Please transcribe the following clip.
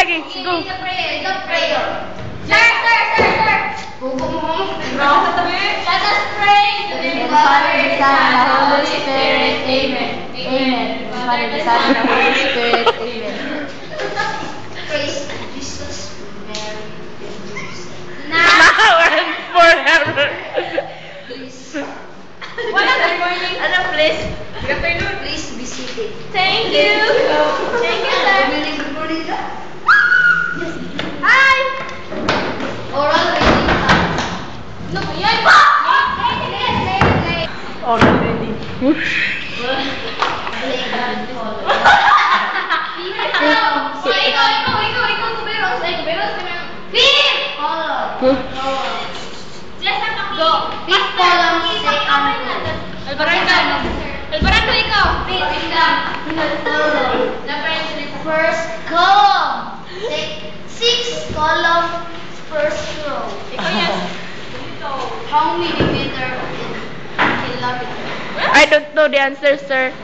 lagi. Go. It's a prayer. It's a prayer. Sir. Let us pray. In the name of the Father, the Son, and the Holy Spirit. Amen. Amen. Father, the Son, and the Holy Spirit. Amen. Praise Jesus, Mary, and Joseph. Now and forever. Please. Good morning. Ano, please? Good afternoon. Please be seated. Thank you. Thank you, sir. Good morning. Hi. Oral reading. No, yan pa! Oral reading. Playground color. Ikaw, kuberos. Pink color. Go. Pink color, second color. Alvarado, ikaw. Pink color. First column. Six column, first row. Ikaw yan. How many meter in kilometer? I don't know the answer, sir.